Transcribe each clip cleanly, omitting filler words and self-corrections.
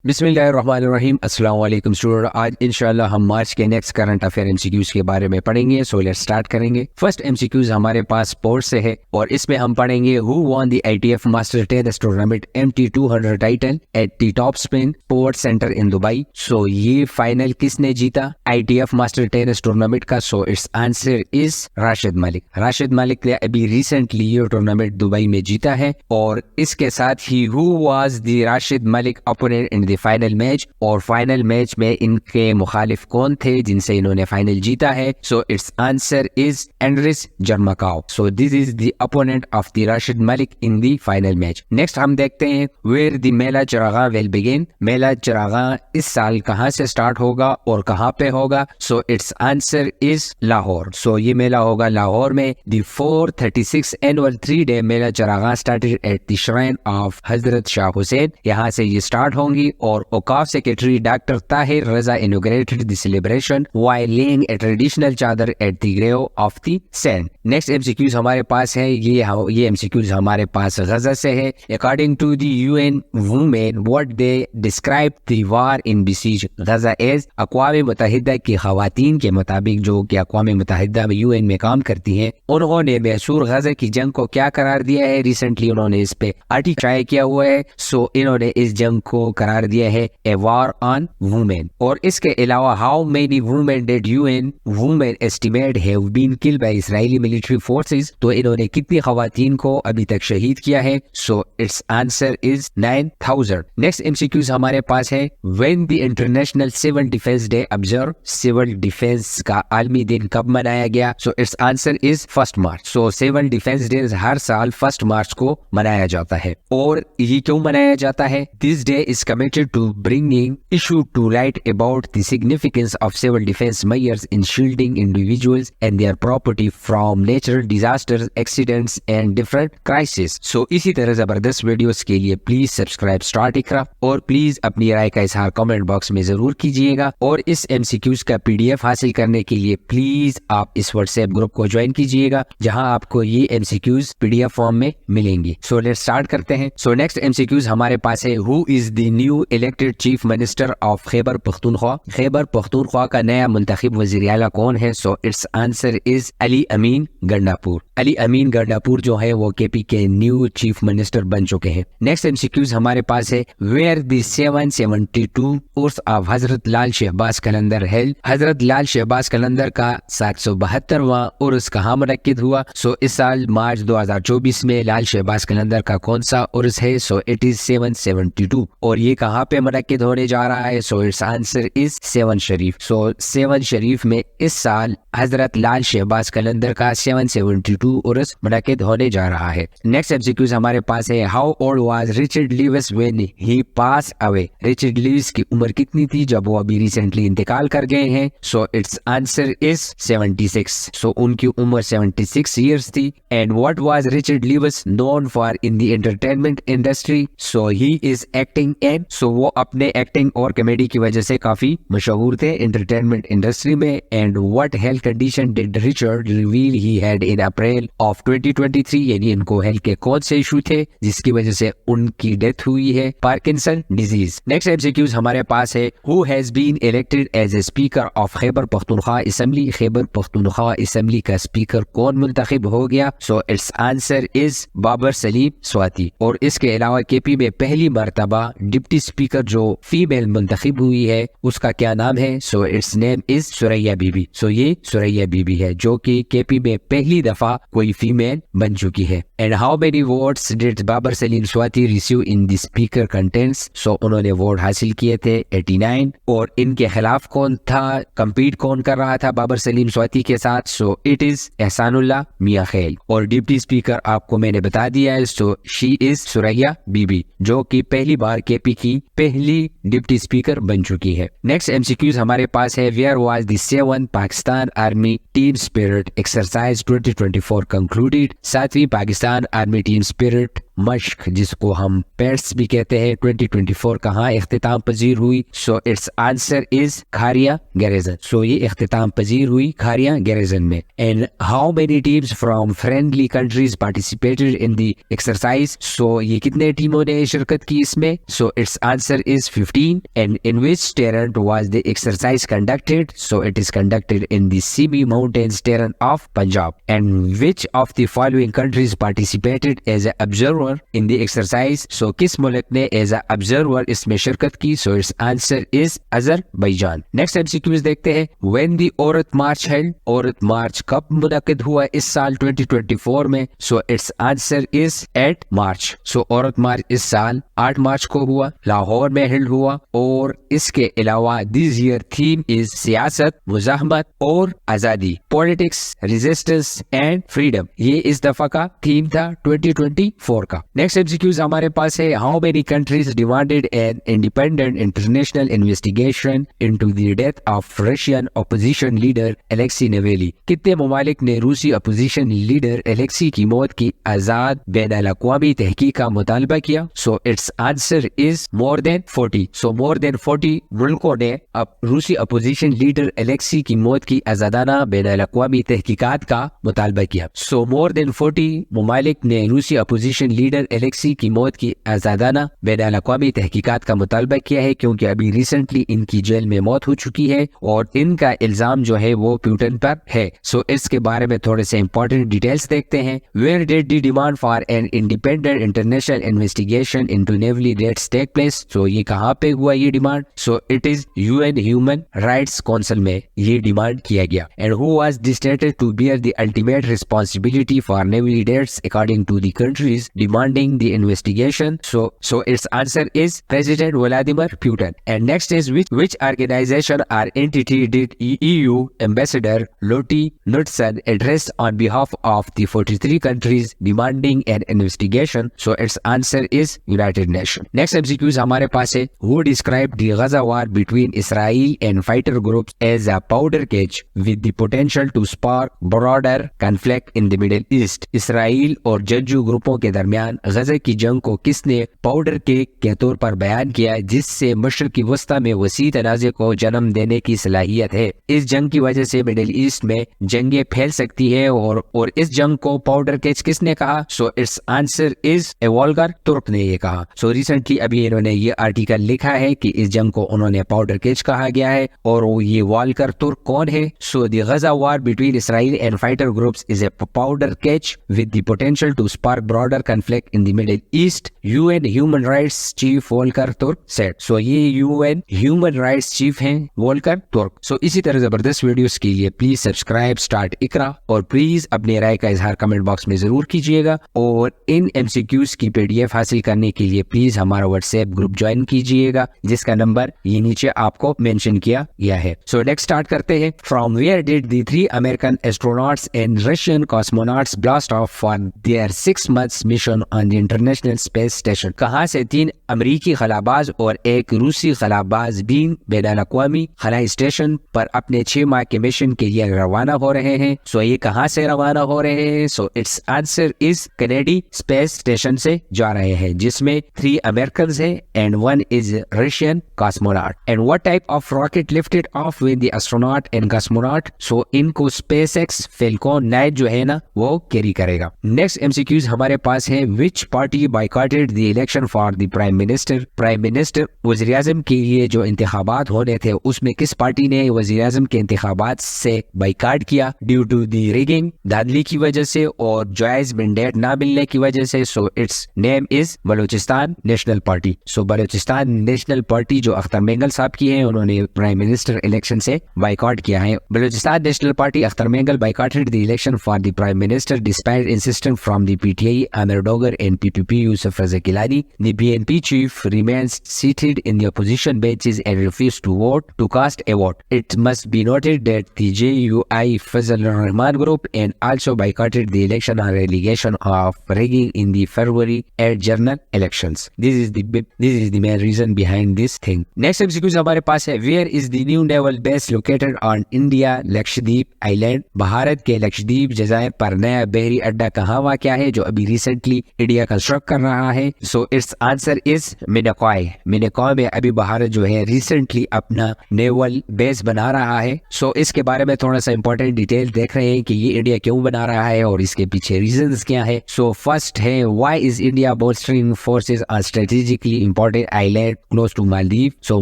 बिस्मिल्लाहिर्रहमानिर्रहीम। अस्सलाम वालेकुम स्टूडेंट। आज इंशाल्लाह हम मार्च के नेक्स्ट करंट अफेयर एमसीक्यूज के बारे में पढ़ेंगे। सो लेट्स स्टार्ट करेंगे। फर्स्ट एमसीक्यूज हमारे पास स्पोर्ट्स से है और इसमें हम पढ़ेंगे who won the ITF master tennis tournament MT200 title at the top spin sports centre in Dubai. So ये फाइनल किसने जीता आईटीएफ मास्टर टेनिस टूर्नामेंट का? So it's answer is Rashid Malik. Rashid Malik ने अभी रिसेंटली ये टूर्नामेंट दुबई में जीता है और इसके साथ he who was the Rashid Malik opponent in the final match, और फाइनल मैच में इनके मुखालिफ कौन थे जिनसे इन्होंने फाइनल जीता है? सो इट्स आंसर इज एंड्रिस जर्माकाव। So this is the opponent of the Rashid Malik in the final match. Next हम देखते हैं where the Mela Chiraghan will begin. Mela Chiraghan इस साल कहां से स्टार्ट होगा और कहां पे होगा? So it's answer is Lahore. So ये मेला होगा लाहौर में। The 436 annual 3-day Mela Chiraghan started at the shrine of Hazrat Shah Hussain. यहाँ से ये स्टार्ट होंगी और Auqaf secretary doctor Tahir Raza inaugurated the celebration while laying a traditional chadar at the grave of the saint. Next MCQs हमारे पास है, ये एमसीक्यूज हमारे पास गजा से है। According to the UN women what they describe the war in besieged Gaza as. अक़वाम मुत्तहिदा की खवातीन के मुताबिक, जो कि अक़वाम मुत्तहिदा में यूएन में काम करती हैं, उन्होंने महसूर गजा की जंग को क्या करार दिया है? रिसेंटली उन्होंने इस पे आर्टिकल शाये किया हुआ है। सो इन्होंने इस जंग को करार दिया है ए वार ऑन वुमेन। और इसके अलावा how many women did UN women estimate have been killed by Israeli military forces. तो इन्होंने कितनी खवातीन को अभी तक शहीद किया है? So it's answer is 9000। Next MCQs हमारे पास है when the international civil defence day observe. Civil defence का आलमी दिन कब मनाया गया? So it's answer is 1 March. सो सिविल डिफेंस डे हर साल 1 मार्च को मनाया जाता है। और ये क्यों मनाया जाता है? This day is committed to bringing issue to light about the significance of civil defense measures in shielding individuals and their property from natural disasters, accidents and different crises. So इसी तरह जबरदस्त वीडियोस के लिए please subscribe start इकरा और please अपनी राय का इजहार comment box में जरूर कीजिएगा। और इस एमसीक्यूज का PDF हासिल करने के लिए प्लीज आप इस व्हाट्सएप ग्रुप को ज्वाइन कीजिएगा जहां आपको ये एमसीक्यूज PDF फॉर्म में मिलेंगी। सो लेट्स स्टार्ट करते हैं। सो नेक्स्ट एमसीक्यूज हमारे पास है who is the new elected chief minister of Khyber Pakhtunkhwa. Khyber Pakhtunkhwa का नया मुंतखब वज़ीर आला कौन है? So it's answer is Ali Amin Gandapur. Ali Amin Gandapur जो है वो KP के न्यू चीफ मिनिस्टर बन चुके हैं। नेक्स्ट एमसीक्यूज हमारे पास है where the 772 Urs of Hazrat Lal Shahbaz Qalandar held. हजरत लाल शहबाज कलंदर का 772वां उर्स कहाँ मुनक्किद हुआ? सो इस साल मार्च 2024 में लाल शहबाज कलंदर का कौन सा उर्स है? सो इट इज 772 और ये कहाँ पे मुनक्किद होने जा रहा है? सो इट्स आंसर इज 7 शरीफ। सो 7 शरीफ में इस साल हजरत लाल शहबाज कलंदर का 772 उर्स मुनक्किद होने जा रहा है। नेक्स्ट एमसीक्यूज हमारे पास है how old was Richard Lewis when he pass away. Richard Lewis की उम्र कितनी थी जब वो अभी रिसेंटली इंतकाल कर गए हैं? So it's answer is 76। सो उनकी उम्र 76 ईयर्स थी। And what was Richard Lewis known for in the entertainment industry? So he is acting and so वो अपने एक्टिंग और कॉमेडी की वजह से काफी मशहूर थे एंटरटेनमेंट इंडस्ट्री में। And what health condition did Richard reveal he had in April of 2023। यानी इनको हेल्थ के कौन से इशू थे जिसकी वजह से उनकी डेथ हुई है? Parkinson disease. नेक्स्ट एमसीक्यूज हमारे पास है who has been elected as a speaker of Khyber Pakhtunkhwa assembly. Khyber Pakhtunkhwa assembly का स्पीकर कौन मुंतखब हो गया? So it's answer is Babar Saleem Swati. और इसके अलावा KP में पहली मर्तबा डिप्टी स्पीकर जो फीमेल मुंतखब हुई है उसका क्या नाम है? So it's name is Suraiya Bibi. So ये सुरैया बीबी है जो कि KP में पहली दफा कोई फीमेल बन चुकी है। And how many votes did Babar Saleem Swati receive in the speaker contests? So उन्होंने वोट हासिल किए थे 89। और इनके खिलाफ कौन था? कंपीट कौन कर रहा था बाबर सलीम स्वाति के साथ? सो इट इज एहसानुल्लाह मियां खैल। और डिप्टी स्पीकर आपको मैंने बता दिया है। सो शी इज सुरैया बीबी जो कि पहली बार KP की पहली डिप्टी स्पीकर बन चुकी है। नेक्स्ट एमसीक्यूज हमारे पास है where was the 7th Pakistan army team spirit exercise 2024 concluded. 7वीं पाकिस्तान आर्मी टीम स्पिरिट मश्क जिसको हम पेट्स भी कहते हैं 2024 कहाँ इख्तिताम पजीर हुई? So it's answer is Kharian garrison. So ये इख्तिताम पजीर हुई खारिया गैरिजन में। And how many teams from friendly countries participated in the exercise? So ये कितने टीमों ने शिरकत की इसमें? So it's answer is 15। And in which terrain was the exercise conducted? So it is conducted in the सीबी mountains terrain of Punjab. And which of the following countries participated as a observer in the exercise? So किस मुल्क ने as a observer इसमें शिरकत की? So it's answer is Azerbaijan. Next MCQs देखते हैं। When the औरत मार्च हेल्ड? औरत मार्च कब मुनक्किद हुआ इस साल 2024 में? सो इट्स आंसर इज 8 मार्च। सो औरत मार्च इस साल 8 मार्च को हुआ, लाहौर में हेल्ड हुआ। और इसके अलावा दिस ईयर थीम इज सियासत, मुजाहमत और आजादी, पॉलिटिक्स, रेजिस्टेंस एंड फ्रीडम। ये इस दफा का थीम था 2024 का। नेक्स्ट एमसीक्यूज हमारे पास है। How many countries demanded an independent international investigation into the death of Russian opposition leader Alexei Navalny? कितने ममालिक ने रूसी अपोजिशन लीडर एलेक्सी की मौत की आजाद बैनुल-अक़वामी तहकीक का मुतालबा किया? So it's answer is more than 40। So more than 40 मुल्कों ने अब रूसी अपोजिशन लीडर एलेक्सी की मौत की आजादाना बैनुल-अक़वामी तहकीकात का मुतालबा किया। सो मोर देन 40 ममालिक ने रूसी अपोजिशन लीडर एलेक्सी की मौत की आजादाना बैनुल-अक़वामी तहकीकात का मुतालबा किया है, क्योंकि अभी रिसेंटली इनकी जेल में मौत हो चुकी है और इनका इल्जाम जो है वो प्यूटन पर है। सो इसके बारे में थोड़े से इंपॉर्टेंट डिटेल्स देखते हैं। Where did the demand for an independent international investigation into Navalny deaths take place? So ये कहाँ पे हुआ ये demand? So it is UN human rights council में ये डिमांड किया गया। And who was dictated to bear the ultimate responsibility for Navalny deaths according to the countries demanding the investigation? So it's answer is president Vladimir Putin. And next is which organization or entity did EU Ambassador Lotte Knudsen address on behalf of the 43 countries demanding an investigation? So its answer is United Nations. Next MCQs हमारे पास है। Who described the Gaza war between Israel and fighter groups as a powder keg with the potential to spark broader conflict in the Middle East? Israel और जंगजू ग्रुपों के दरमियान गजा की जंग को किसने पाउडर केक के तौर पर बयान किया, जिससे मशरकी वस्ता में वसी तनाज़े को जन्म देने की सलाहियत है? इस जंग की वजह से मिडिल ईस्ट में जंगें फैल सकती है और इस जंग को पाउडर केज किसने कहा? So it's answer is Volker Turk ने ये कहा। सो रिसेंटली अभी इन्होंने ये आर्टिकल लिखा है कि इस जंग को उन्होंने पाउडर केज कहा गया है और ये वोल्कर तुर्क कौन है? So the Gaza war between Israel and fighter groups is a powder keg with the potential to spark broader conflict in the middle east, UN human rights chief Volker Turk said. So ये UN human rights chief हैं Volker Turk. So इसी तरह जबरदस्त videos के लिए please subscribe start इकरा और please अपने राय का इजहार कमेंट बॉक्स में जरूर कीजिएगा। और इन एमसीक्यूज की पीडीएफ हासिल करने के लिए प्लीज हमारा व्हाट्सएप ग्रुप ज्वाइन कीजिएगा, जिसका नंबर ये नीचे आपको मेंशन किया गया है। सो नेक्स्ट स्टार्ट करते हैं। From where did the 3 American astronauts and Russian cosmonauts blast off for their 6 months mission on the international space station? कहाँ से 3 अमेरिकी खलाबाज और एक रूसी खलाबाज बीन बैनुल-अक़वामी खलाई स्टेशन पर अपने 6 माह के मिशन के लिए रवाना हो रहे हैं? सो ये कहाँ से रवाना हो रहे हैं? So it's answer is Kennedy space station से जा रहे हैं, जिसमें 3 अमेरिकन है and 1 is Russian cosmonaut. And what type of rocket lifted off with the astronaut and cosmonaut? So इनको स्पेसएक्स फैल्कन 9 जो है ना वो कैरी करेगा। नेक्स्ट एमसीक्यूज हमारे पास है। विच party बायकॉटेड the election for the prime minister? Prime minister वज़ीर आज़म के लिए जो इंतखाबात होने थे उसमें किस पार्टी ने वज़ीर आज़म के इंतखाबात से बाइकाट किया ड्यू टू द रिगिंग, धांधली की वजह से और जायज मैंडेट ना मिलने की वजह से? So it's name is Balochistan national party. So Balochistan national party जो अख्तर मेंगल साहब की है, उन्होंने प्राइम मिनिस्टर इलेक्शन से बाइकाट किया है। Balochistan national party Akhtar Mengal boycotted the election for the prime minister despite insistence from the PTI Aamir Dogar and PPP Yousuf Raza Gilani. The BNP chief remains seated in the opposition benches and refused to vote to cast a vote. It must be noted that the JUI Fazal Rahman group and also boycotted the election on allegation of rigging in the February and general elections. This is the main reason behind this thing. Next MCQ हमारे पास है। Where is the new naval base located on India Lakshadweep Island? Bharat के लक्षद्वीप जजायर पर नया बहरी अड्डा कहाँ वाक़या है, जो अभी रिसेंटली इंडिया कंस्ट्रक्ट कर रहा है? So it's answer is Minicoy. Minicoy में अभी भारत जो है रिसेंटली अपना नेवल बेस बना रहा है। सो इसके बारे में थोड़ा सा इंपॉर्टेंट डिटेल देख रहे हैं कि ये इंडिया क्यों बना रहा है और इसके पीछे रीजंस क्या है। सो फर्स्ट है, why is India bolstering forces on strategically important island close to Maldives? So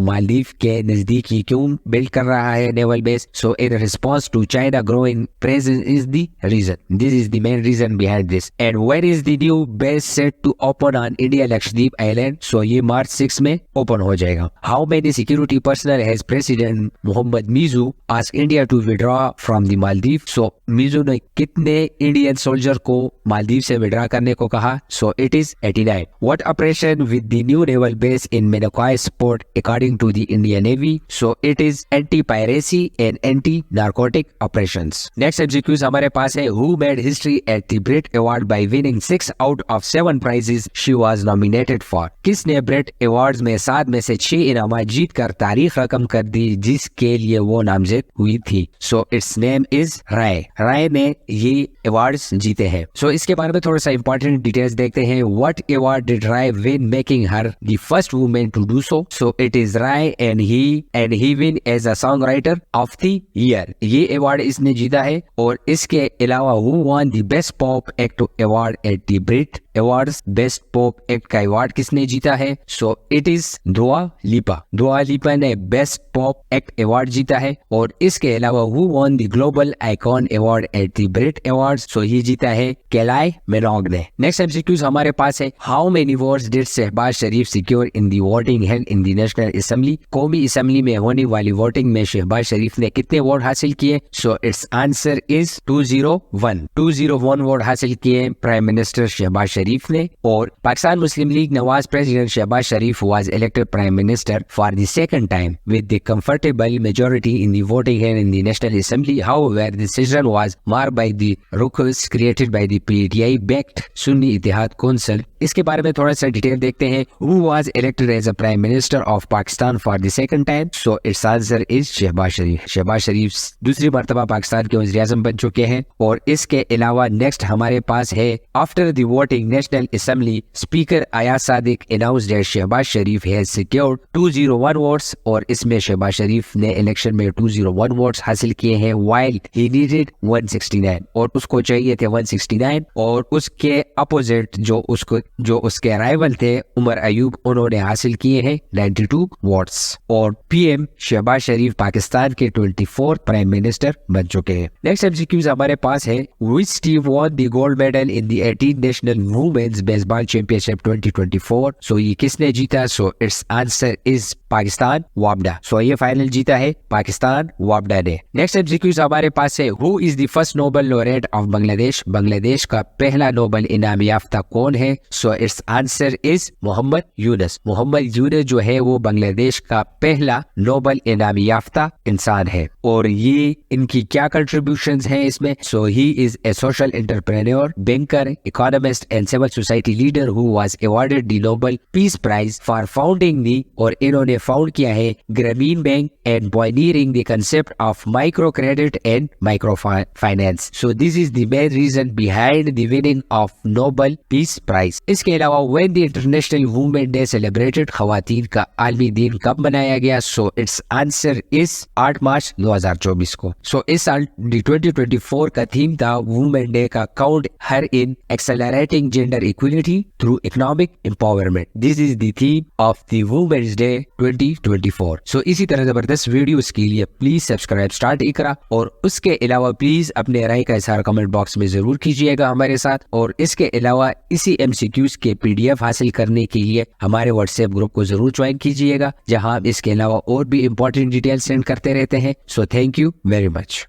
Maldives के नजदीक ही क्यों बिल्ड कर रहा है naval base? So in response to China growing presence is the reason. This is the main reason behind this. And where is the new base set to open on India Lakshadweep island? So ये मार्च 6 में open हो जाएगा। How many security personnel has president Mohammed Muizzu ask India to withdraw from the Maldives? So Muizzu ने कितने Indian soldier को मालदीव से withdraw करने को कहा? So it is 89। What operation with the new naval base in Minicoy support according to the Indian navy? So it is anti piracy and anti narcotic operations. Next MCQs हमारे पास है, who made history at the Brit award by winning 6 out of 7 prizes she was nominated for? किसने Brit awards में 7 में से 6 इनाम जीत कर तारीख रकम कर दी जिसके लिए वो नामजद हुई थी? सो इट्स नेम इज राय। राय ने ये अवार्ड्स जीते हैं। सो इसके बारे में थोड़ा सा इंपॉर्टेंट डिटेल्स देखते हैं। What award did Raye win making her the first women to do so? So it is Raye and he win as a songwriter of the year. ये अवार्ड इसने जीता है। और इसके अलावा who won the best pop act award at the Brit awards? Best pop act का award किसने जीता है? सो इट इज दुआ लिपा। दुआ लिपा ने बेस्ट पॉप एक्ट अवार्ड जीता है। और इसके अलावा who won the global icon award at the Brit awards? So ये जीता है कैलाई मिनोग ने। नेक्स्ट एमसीक्यूज हमारे पास है, how many votes did Shehbaz Sharif secure in the voting held in the national assembly? कौमी असेंबली में होने वाली वोटिंग में शहबाज शरीफ ने कितने वोट हासिल किए? So it's answer is 201। 201 vote हासिल किए प्राइम मिनिस्टर शहबाज शरीफ ने। और Pakistan Muslim League Nawaz president Shehbaz Sharif was elected prime minister for the second time with the comfortable majority in the voting here in the National Assembly. However, the decision was marred by the ruckus created by the PTI-backed Sunni Ittihad Council. इसके बारे में थोड़ा सा detail देखते हैं। Who was elected as a Prime Minister of Pakistan for the second time? So its answer is Shahbaz शरीफ। शहबाज शरीफ दूसरी मर्तबा पाकिस्तान के वज़ीर-ए-आज़म बन चुके हैं। और इसके अलावा नेक्स्ट हमारे पास है, after the voting national assembly speaker Ayaz Sadiq announced that Shehbaz Sharif has secured 201 votes. और इसमें शहबाज शरीफ ने इलेक्शन में 201 वोट्स हासिल किए हैं while he needed 169। और उसको चाहिए थे 169। और उसके अपोजिट जो उसके राइवल थे उमर अयूब, उन्होंने हासिल किए हैं 92 वोट्स। और पीएम शहबाज शरीफ पाकिस्तान के 24th प्राइम मिनिस्टर बन चुके हैं। नेक्स्ट एमसीक्यूज हमारे पास है, which team won the gold medal in the 18th National Women's Baseball Championship 2024? सो ये किसने जीता? So it's answer is Pakistan वापडा। सो ये फाइनल जीता है पाकिस्तान वापडा ने। नेक्स्ट एमसीक्यूज हमारे पास है, who is the first Nobel laureate of Bangladesh? Bangladesh का पहला नोबेल इनाम याफ्ता कौन है? So it's answer is Muhammad Yunus. Muhammad Yunus जो है वो बांग्लादेश का पहला नोबेल इनाम याफ्ता इंसान है। और ये इनकी क्या कंट्रीब्यूशंस हैं इसमें? So he is a social entrepreneur, banker, economist and civil society leader who was awarded the Nobel peace prize for founding the. और इन्होंने फाउंड किया है Grameen Bank and pioneering the concept of microcredit and microfinance. So this is the main reason behind the winning of Nobel Peace Prize. इसके अलावा when the International Women Day celebrated, खवातीन का आलमी दिन कब मनाया गया? So its answer is 8 मार्च 2024 को। So इस साल 2024 का थीम था वुमेन डे का count her in accelerating gender equality through economic empowerment. This is the theme of the Women's Day 2024. So इसी तरह जबरदस्त वीडियोस के लिए प्लीज सब्सक्राइब स्टार्ट इकरा। और उसके अलावा प्लीज अपने राय का इज़हार कमेंट बॉक्स में जरूर कीजिएगा हमारे साथ। और इसके अलावा इसी एमसीक्यूज के पीडीएफ हासिल करने के लिए हमारे व्हाट्सएप ग्रुप को जरूर ज्वाइन कीजिएगा, जहां इसके अलावा और भी इंपॉर्टेंट डिटेल्स सेंड करते रहते हैं। So thank you very much.